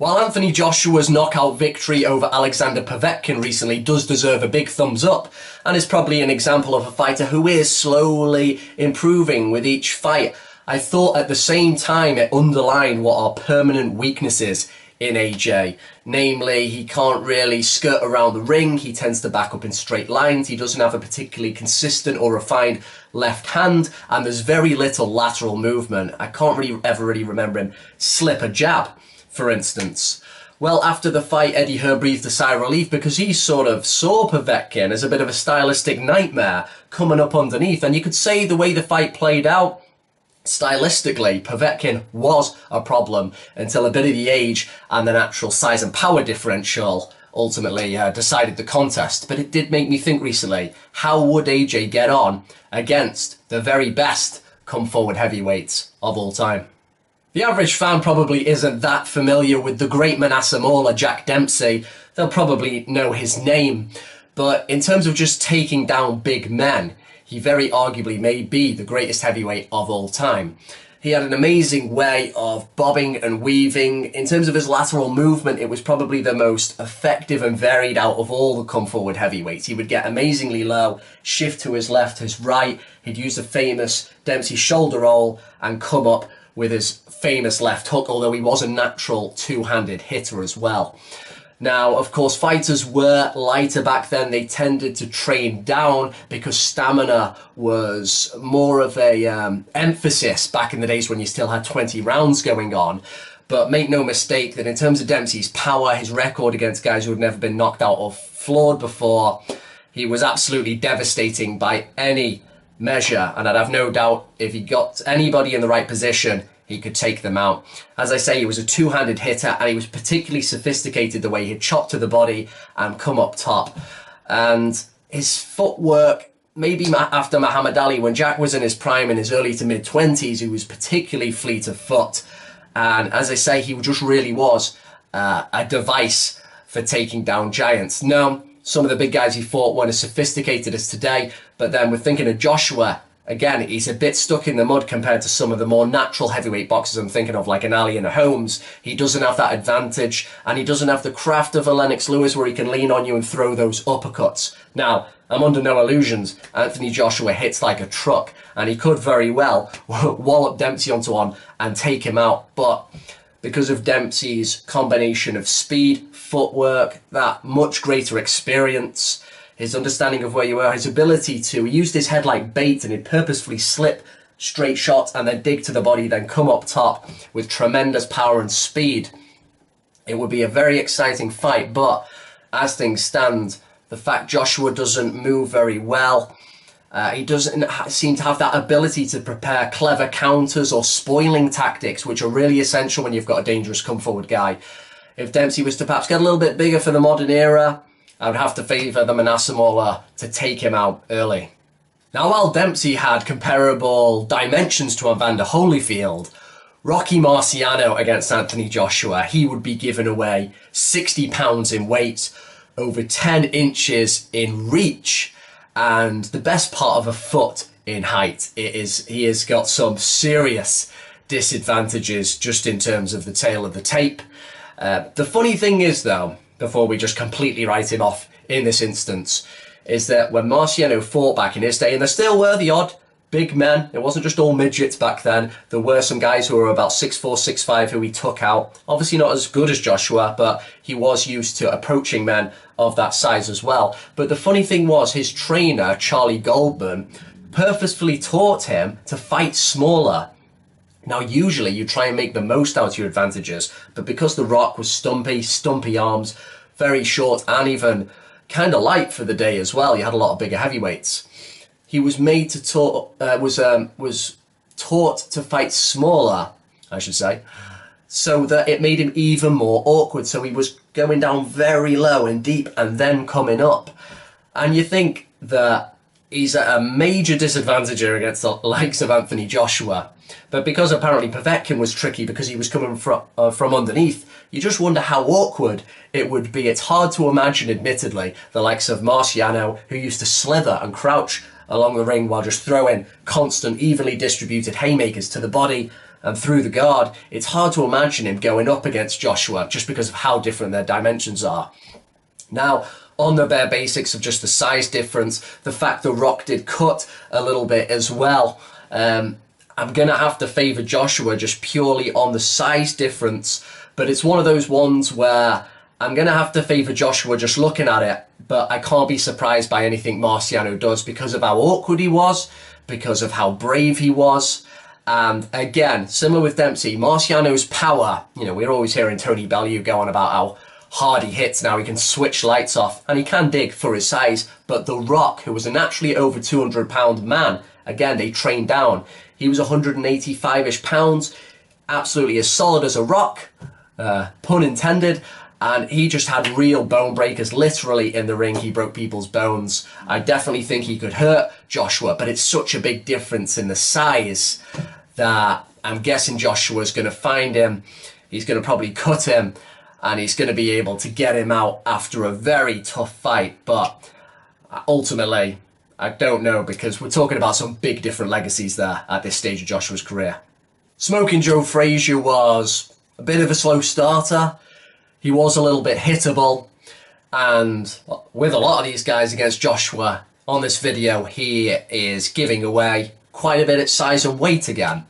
While Anthony Joshua's knockout victory over Alexander Povetkin recently does deserve a big thumbs up, and is probably an example of a fighter who is slowly improving with each fight, I thought at the same time it underlined what are permanent weaknesses in AJ. Namely, he can't really skirt around the ring, he tends to back up in straight lines, he doesn't have a particularly consistent or refined left hand, and there's very little lateral movement. I can't ever really remember him slip a jab, for instance. Well, after the fight, Eddie Hearn breathed a sigh of relief because he sort of saw Povetkin as a bit of a stylistic nightmare coming up underneath, and you could say the way the fight played out, stylistically, Povetkin was a problem until a bit of the age and the natural size and power differential ultimately decided the contest. But it did make me think recently, how would AJ get on against the very best come-forward heavyweights of all time? The average fan probably isn't that familiar with the great Manasseh mauler Jack Dempsey. They'll probably know his name. But in terms of just taking down big men, he very arguably may be the greatest heavyweight of all time. He had an amazing way of bobbing and weaving. In terms of his lateral movement, it was probably the most effective and varied out of all the come-forward heavyweights. He would get amazingly low, shift to his left, his right. He'd use the famous Dempsey shoulder roll and come up with his famous left hook, although he was a natural two-handed hitter as well. Now, of course, fighters were lighter back then. They tended to train down because stamina was more of a emphasis back in the days when you still had 20 rounds going on. But make no mistake that in terms of Dempsey's power, his record against guys who had never been knocked out or floored before, he was absolutely devastating by any measure. And I'd have no doubt if he got anybody in the right position, he could take them out. As I say, he was a two-handed hitter, and he was particularly sophisticated the way he'd chop to the body and come up top. And his footwork, maybe after Muhammad Ali, when Jack was in his prime in his early to mid-20s, he was particularly fleet of foot. And as I say, he just really was a device for taking down giants. Now, some of the big guys he fought weren't as sophisticated as today, but then we're thinking of Joshua. Again, he's a bit stuck in the mud compared to some of the more natural heavyweight boxers I'm thinking of, like an Ali and a Holmes. He doesn't have that advantage, and he doesn't have the craft of a Lennox Lewis where he can lean on you and throw those uppercuts. Now, I'm under no illusions. Anthony Joshua hits like a truck, and he could very well wallop Dempsey onto one and take him out. But because of Dempsey's combination of speed, footwork, that much greater experience, his understanding of where you are, his ability to use his head like bait, and he'd purposefully slip straight shots and then dig to the body, then come up top with tremendous power and speed. It would be a very exciting fight, but as things stand, the fact Joshua doesn't move very well, he doesn't seem to have that ability to prepare clever counters or spoiling tactics, which are really essential when you've got a dangerous come-forward guy. If Dempsey was to perhaps get a little bit bigger for the modern era, I would have to favour the Manasseh mauler to take him out early. Now, while Dempsey had comparable dimensions to Evander Holyfield, Rocky Marciano against Anthony Joshua, he would be given away 60 pounds in weight, over 10 inches in reach, and the best part of a foot in height. He has got some serious disadvantages just in terms of the tail of the tape. The funny thing is, though, before we just completely write him off in this instance, is that when Marciano fought back in his day, and there still were the odd big men, it wasn't just all midgets back then, there were some guys who were about 6'4", 6'5", who he took out. Obviously not as good as Joshua, but he was used to approaching men of that size as well. But the funny thing was, his trainer, Charlie Goldman, purposefully taught him to fight smaller. Now, usually you try and make the most out of your advantages, but because The Rock was stumpy arms, very short, and even kind of light for the day as well, you had a lot of bigger heavyweights. He was made to was taught to fight smaller, I should say, so that it made him even more awkward. So he was going down very low and deep and then coming up. And you think that he's at a major disadvantage here against the likes of Anthony Joshua. But because apparently Povetkin was tricky because he was coming from underneath, you just wonder how awkward it would be. It's hard to imagine, admittedly, the likes of Marciano, who used to slither and crouch along the ring while just throwing constant, evenly distributed haymakers to the body. and through the guard, it's hard to imagine him going up against Joshua just because of how different their dimensions are. Now, on the bare basics of just the size difference, the fact the Rock did cut a little bit as well, I'm going to have to favour Joshua just purely on the size difference, but it's one of those ones where I'm going to have to favour Joshua just looking at it, but I can't be surprised by anything Marciano does because of how awkward he was, because of how brave he was. And again, similar with Dempsey, Marciano's power, you know, we're always hearing Tony Bellew go on about how hard he hits now, he can switch lights off, and he can dig for his size, but The Rock, who was a naturally over 200-pound man, again, they trained down. He was 185-ish pounds, absolutely as solid as a rock, pun intended, and he just had real bone breakers. Literally in the ring, he broke people's bones. I definitely think he could hurt Joshua, but it's such a big difference in the size that I'm guessing Joshua's going to find him, he's going to probably cut him, and he's going to be able to get him out after a very tough fight. But ultimately, I don't know, because we're talking about some big different legacies there at this stage of Joshua's career. Smoking Joe Frazier was a bit of a slow starter. He was a little bit hittable. And with a lot of these guys against Joshua on this video, he is giving away quite a bit at size and weight again.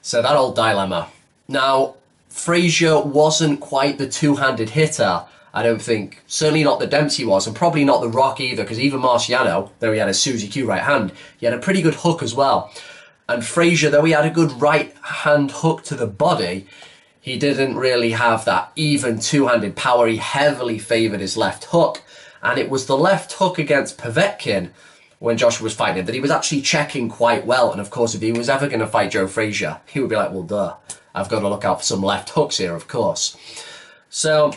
So that old dilemma. Now, Frazier wasn't quite the two-handed hitter, I don't think. Certainly not that Dempsey was, and probably not The Rock either, because even Marciano, though he had a Suzy Q right hand, he had a pretty good hook as well. And Frazier, though he had a good right hand hook to the body, he didn't really have that even two-handed power. He heavily favoured his left hook, and it was the left hook against Povetkin when Joshua was fighting him that he was actually checking quite well. And of course, if he was ever going to fight Joe Frazier, he would be like, well, duh, I've got to look out for some left hooks here, of course. So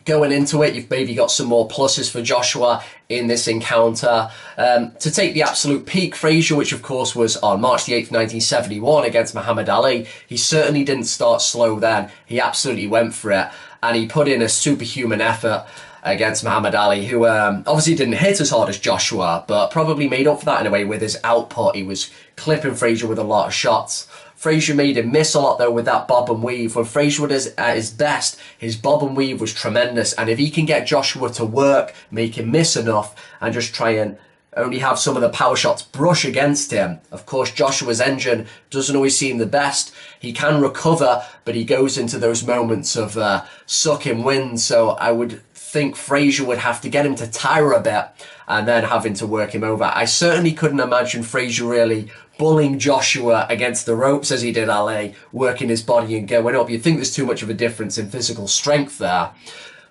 going into it, you've maybe got some more pluses for Joshua in this encounter. To take the absolute peak, Frazier, which of course was on March the 8th, 1971 against Muhammad Ali, he certainly didn't start slow then. He absolutely went for it, and he put in a superhuman effort against Muhammad Ali, who obviously didn't hit as hard as Joshua, but probably made up for that in a way with his output. He was clipping Frazier with a lot of shots. Frazier made him miss a lot, though, with that bob and weave. When Frazier was at his best, his bob and weave was tremendous. And if he can get Joshua to work, make him miss enough, and just try and only have some of the power shots brush against him. Of course, Joshua's engine doesn't always seem the best. He can recover, but he goes into those moments of sucking wind. So I would think Frazier would have to get him to tire a bit and then having to work him over. I certainly couldn't imagine Frazier really bullying Joshua against the ropes as he did Ali, working his body and going up. You'd think there's too much of a difference in physical strength there.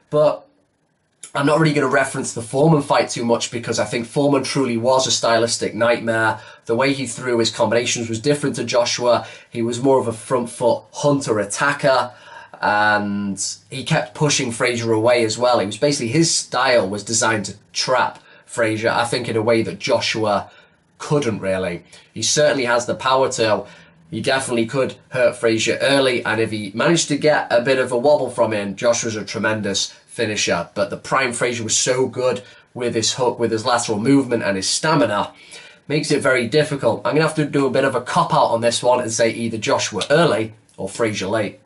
But I'm not really going to reference the Foreman fight too much because I think Foreman truly was a stylistic nightmare. The way he threw his combinations was different to Joshua. He was more of a front foot hunter attacker, and he kept pushing Frazier away as well. It was basically, his style was designed to trap Frazier, I think, in a way that Joshua couldn't really. He certainly has the power to. He definitely could hurt Frazier early, and if he managed to get a bit of a wobble from him, Joshua's a tremendous finisher. But the prime Frazier was so good with his hook, with his lateral movement and his stamina, makes it very difficult. I'm going to have to do a bit of a cop-out on this one and say either Joshua early or Frazier late.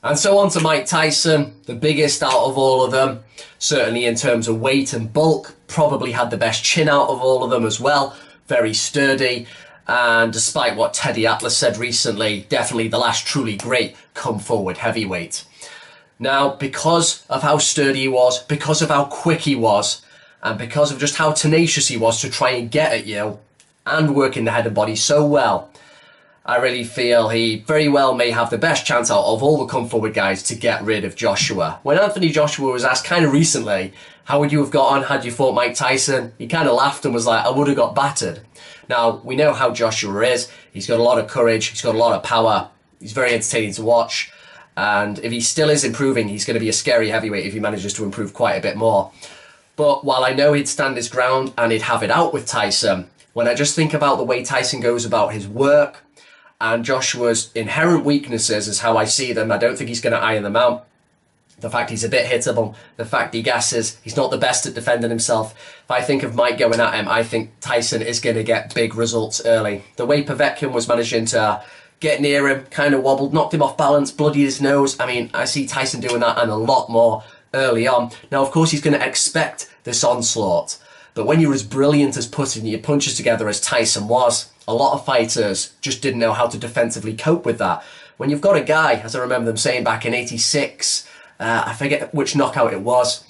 And so on to Mike Tyson, the biggest out of all of them, certainly in terms of weight and bulk, probably had the best chin out of all of them as well, very sturdy, and despite what Teddy Atlas said recently, definitely the last truly great come-forward heavyweight. Now, because of how sturdy he was, because of how quick he was, and because of just how tenacious he was to try and get at you, and working the head and body so well, I really feel he very well may have the best chance out of all the come-forward guys to get rid of Joshua. When Anthony Joshua was asked kind of recently, how would you have got on had you fought Mike Tyson? He kind of laughed and was like, I would have got battered. Now, we know how Joshua is. He's got a lot of courage. He's got a lot of power. He's very entertaining to watch. And if he still is improving, he's going to be a scary heavyweight if he manages to improve quite a bit more. But while I know he'd stand his ground and he'd have it out with Tyson, when I just think about the way Tyson goes about his work and Joshua's inherent weaknesses is how I see them, I don't think he's going to iron them out. The fact he's a bit hittable, the fact he gasses, he's not the best at defending himself. If I think of Mike going at him, I think Tyson is going to get big results early. The way Povetkin was managing to get near him, kind of wobbled, knocked him off balance, bloodied his nose. I mean, I see Tyson doing that and a lot more early on. Now, of course, he's going to expect this onslaught. But when you're as brilliant as putting your punches together as Tyson was, a lot of fighters just didn't know how to defensively cope with that. When you've got a guy, as I remember them saying back in '86, I forget which knockout it was,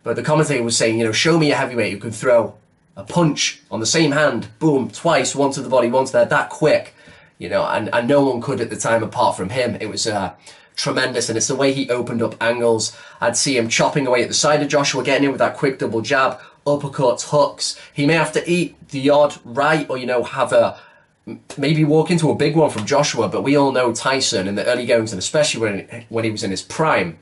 but the commentator was saying, you know, show me a heavyweight who can throw a punch on the same hand, boom, twice, one to the body, one to the head, that quick. You know, and no one could at the time apart from him. It was tremendous, and it's the way he opened up angles. I'd see him chopping away at the side of Joshua, getting in with that quick double jab, uppercuts, hooks. He may have to eat the odd right, or, you know, have a maybe walk into a big one from Joshua, but we all know Tyson in the early goings, and especially when he was in his prime,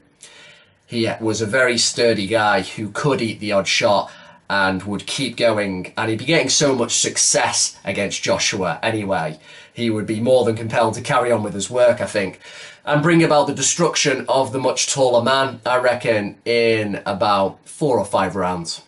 he was a very sturdy guy who could eat the odd shot and would keep going, and he'd be getting so much success against Joshua anyway. He would be more than compelled to carry on with his work, I think, and bring about the destruction of the much taller man, I reckon, in about 4 or 5 rounds.